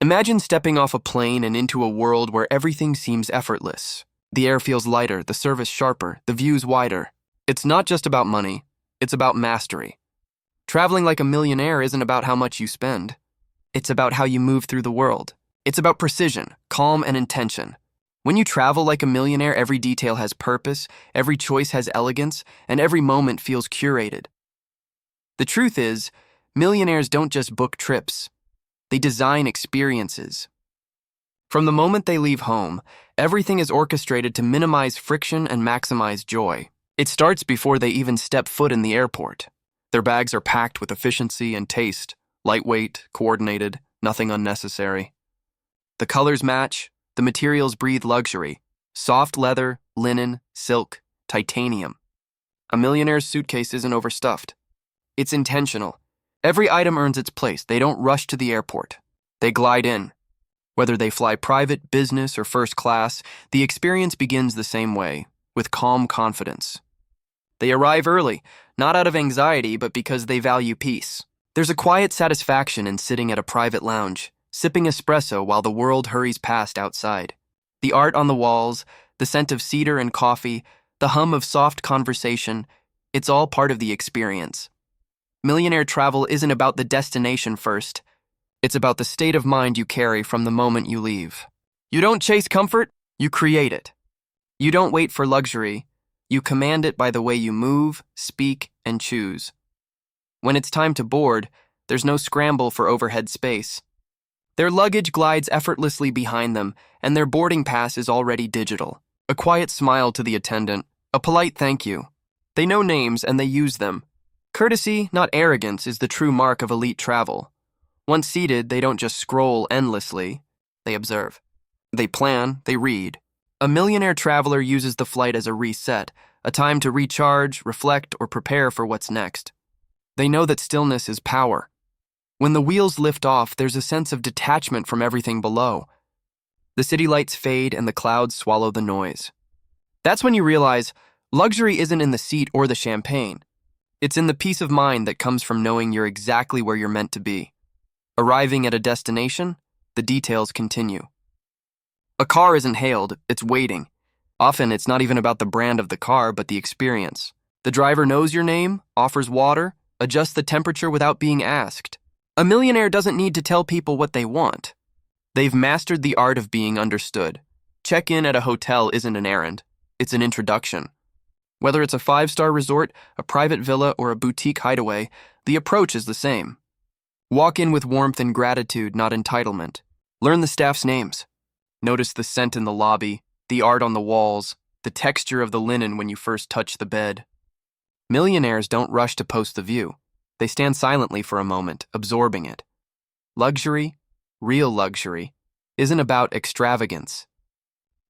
Imagine stepping off a plane and into a world where everything seems effortless. The air feels lighter, the service sharper, the views wider. It's not just about money, it's about mastery. Traveling like a millionaire isn't about how much you spend. It's about how you move through the world. It's about precision, calm, and intention. When you travel like a millionaire, every detail has purpose, every choice has elegance, and every moment feels curated. The truth is, millionaires don't just book trips. They design experiences. From the moment they leave home, everything is orchestrated to minimize friction and maximize joy. It starts before they even step foot in the airport. Their bags are packed with efficiency and taste, lightweight, coordinated, nothing unnecessary. The colors match, the materials breathe luxury. Soft leather, linen, silk, titanium. A millionaire's suitcase isn't overstuffed. It's intentional. Every item earns its place. They don't rush to the airport. They glide in. Whether they fly private, business, or first class, the experience begins the same way, with calm confidence. They arrive early, not out of anxiety, but because they value peace. There's a quiet satisfaction in sitting at a private lounge, sipping espresso while the world hurries past outside. The art on the walls, the scent of cedar and coffee, the hum of soft conversation, it's all part of the experience. Millionaire travel isn't about the destination first. It's about the state of mind you carry from the moment you leave. You don't chase comfort, you create it. You don't wait for luxury, you command it by the way you move, speak, and choose. When it's time to board, there's no scramble for overhead space. Their luggage glides effortlessly behind them, and their boarding pass is already digital. A quiet smile to the attendant, a polite thank you. They know names and they use them. Courtesy, not arrogance, is the true mark of elite travel. Once seated, they don't just scroll endlessly. They observe. They plan, they read. A millionaire traveler uses the flight as a reset, a time to recharge, reflect, or prepare for what's next. They know that stillness is power. When the wheels lift off, there's a sense of detachment from everything below. The city lights fade and the clouds swallow the noise. That's when you realize luxury isn't in the seat or the champagne. It's in the peace of mind that comes from knowing you're exactly where you're meant to be. Arriving at a destination, the details continue. A car isn't hailed, it's waiting. Often it's not even about the brand of the car, but the experience. The driver knows your name, offers water, adjusts the temperature without being asked. A millionaire doesn't need to tell people what they want. They've mastered the art of being understood. Check-in at a hotel isn't an errand, it's an introduction. Whether it's a 5-star resort, a private villa, or a boutique hideaway, the approach is the same. Walk in with warmth and gratitude, not entitlement. Learn the staff's names. Notice the scent in the lobby, the art on the walls, the texture of the linen when you first touch the bed. Millionaires don't rush to post the view. They stand silently for a moment, absorbing it. Luxury, real luxury, isn't about extravagance.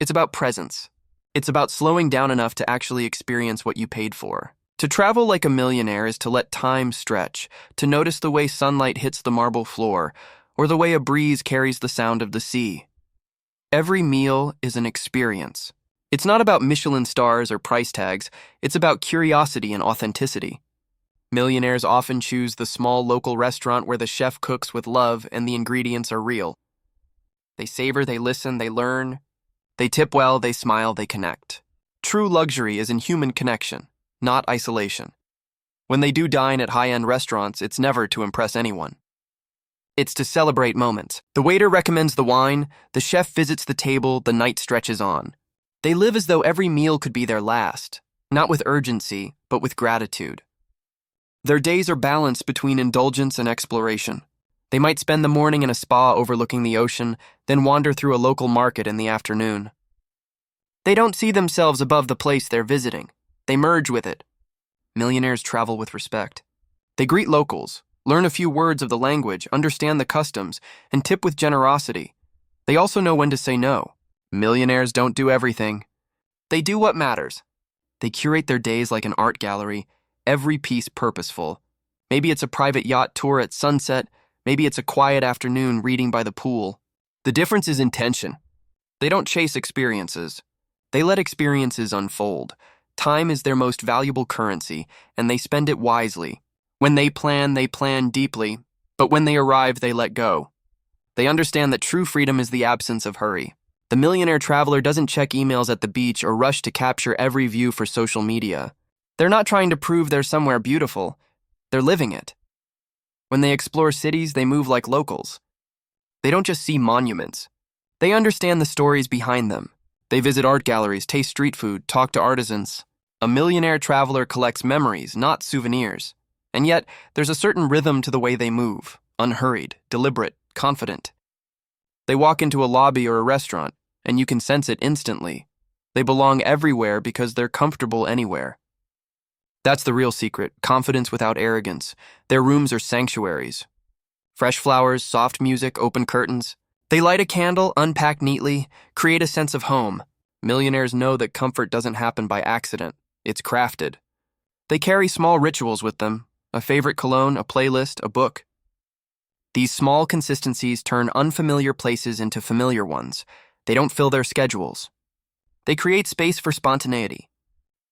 It's about presence. It's about slowing down enough to actually experience what you paid for. To travel like a millionaire is to let time stretch, to notice the way sunlight hits the marble floor, or the way a breeze carries the sound of the sea. Every meal is an experience. It's not about Michelin stars or price tags, it's about curiosity and authenticity. Millionaires often choose the small local restaurant where the chef cooks with love and the ingredients are real. They savor, they listen, they learn. They tip well, they smile, they connect. True luxury is in human connection, not isolation. When they do dine at high-end restaurants, it's never to impress anyone. It's to celebrate moments. The waiter recommends the wine, the chef visits the table, the night stretches on. They live as though every meal could be their last, not with urgency, but with gratitude. Their days are balanced between indulgence and exploration. They might spend the morning in a spa overlooking the ocean, then wander through a local market in the afternoon. They don't see themselves above the place they're visiting. They merge with it. Millionaires travel with respect. They greet locals, learn a few words of the language, understand the customs, and tip with generosity. They also know when to say no. Millionaires don't do everything. They do what matters. They curate their days like an art gallery, every piece purposeful. Maybe it's a private yacht tour at sunset, maybe it's a quiet afternoon reading by the pool. The difference is intention. They don't chase experiences. They let experiences unfold. Time is their most valuable currency, and they spend it wisely. When they plan deeply, but when they arrive, they let go. They understand that true freedom is the absence of hurry. The millionaire traveler doesn't check emails at the beach or rush to capture every view for social media. They're not trying to prove they're somewhere beautiful. They're living it. When they explore cities, they move like locals. They don't just see monuments. They understand the stories behind them. They visit art galleries, taste street food, talk to artisans. A millionaire traveler collects memories, not souvenirs. And yet, there's a certain rhythm to the way they move, unhurried, deliberate, confident. They walk into a lobby or a restaurant, and you can sense it instantly. They belong everywhere because they're comfortable anywhere. That's the real secret, confidence without arrogance. Their rooms are sanctuaries. Fresh flowers, soft music, open curtains. They light a candle, unpack neatly, create a sense of home. Millionaires know that comfort doesn't happen by accident. It's crafted. They carry small rituals with them, a favorite cologne, a playlist, a book. These small consistencies turn unfamiliar places into familiar ones. They don't fill their schedules. They create space for spontaneity.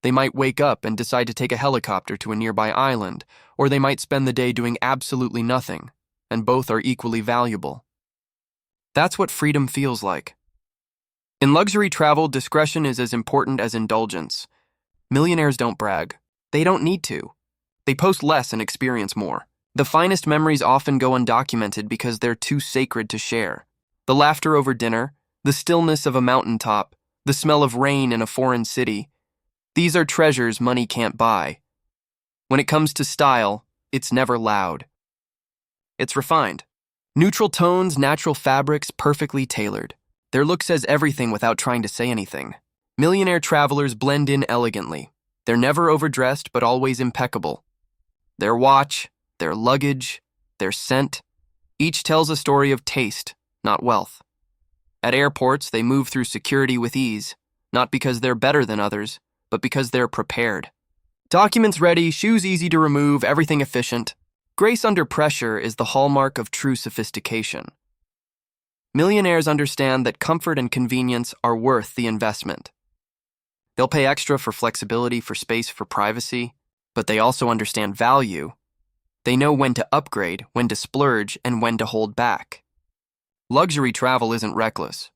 They might wake up and decide to take a helicopter to a nearby island, or they might spend the day doing absolutely nothing, and both are equally valuable. That's what freedom feels like. In luxury travel, discretion is as important as indulgence. Millionaires don't brag. They don't need to. They post less and experience more. The finest memories often go undocumented because they're too sacred to share. The laughter over dinner, the stillness of a mountaintop, the smell of rain in a foreign city. These are treasures money can't buy. When it comes to style, it's never loud. It's refined. Neutral tones, natural fabrics, perfectly tailored. Their look says everything without trying to say anything. Millionaire travelers blend in elegantly. They're never overdressed, but always impeccable. Their watch, their luggage, their scent, each tells a story of taste, not wealth. At airports, they move through security with ease, not because they're better than others, but because they're prepared. Documents ready, shoes easy to remove, everything efficient. Grace under pressure is the hallmark of true sophistication. Millionaires understand that comfort and convenience are worth the investment. They'll pay extra for flexibility, for space, for privacy, but they also understand value. They know when to upgrade, when to splurge, and when to hold back. Luxury travel isn't reckless.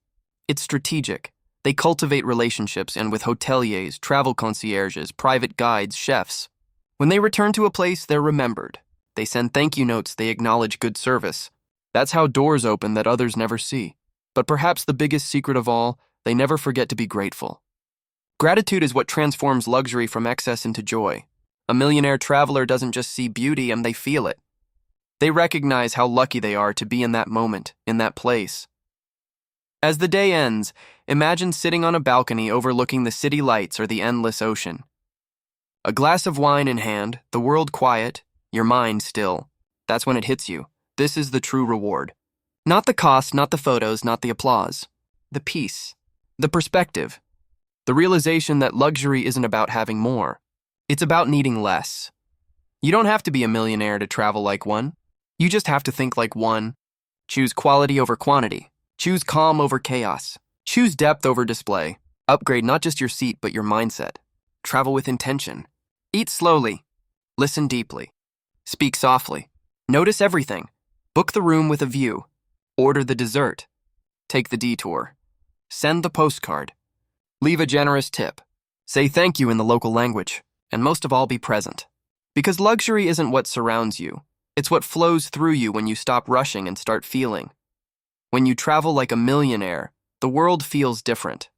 It's strategic. They cultivate relationships, and with hoteliers, travel concierges, private guides, chefs. When they return to a place, they're remembered. They send thank you notes, they acknowledge good service. That's how doors open that others never see. But perhaps the biggest secret of all, they never forget to be grateful. Gratitude is what transforms luxury from excess into joy. A millionaire traveler doesn't just see beauty, and they feel it. They recognize how lucky they are to be in that moment, in that place. As the day ends, imagine sitting on a balcony overlooking the city lights or the endless ocean. A glass of wine in hand, the world quiet, your mind still. That's when it hits you. This is the true reward. Not the cost, not the photos, not the applause. The peace, the perspective, the realization that luxury isn't about having more. It's about needing less. You don't have to be a millionaire to travel like one. You just have to think like one. Choose quality over quantity. Choose calm over chaos. Choose depth over display. Upgrade not just your seat, but your mindset. Travel with intention. Eat slowly. Listen deeply. Speak softly. Notice everything. Book the room with a view. Order the dessert. Take the detour. Send the postcard. Leave a generous tip. Say thank you in the local language. And most of all, be present. Because luxury isn't what surrounds you. It's what flows through you when you stop rushing and start feeling. When you travel like a millionaire, the world feels different.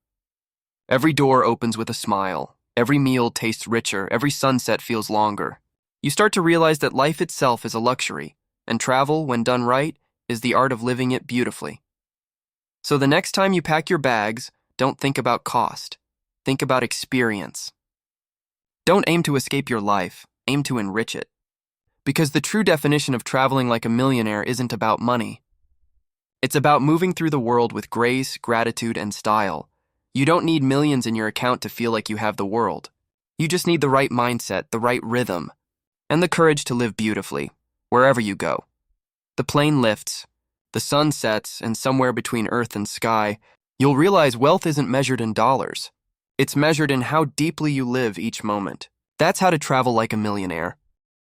Every door opens with a smile. Every meal tastes richer. Every sunset feels longer. You start to realize that life itself is a luxury, and travel, when done right, is the art of living it beautifully. So the next time you pack your bags, don't think about cost. Think about experience. Don't aim to escape your life. Aim to enrich it. Because the true definition of traveling like a millionaire isn't about money. It's about moving through the world with grace, gratitude, and style. You don't need millions in your account to feel like you have the world. You just need the right mindset, the right rhythm, and the courage to live beautifully, wherever you go. The plane lifts, the sun sets, and somewhere between earth and sky, you'll realize wealth isn't measured in dollars. It's measured in how deeply you live each moment. That's how to travel like a millionaire.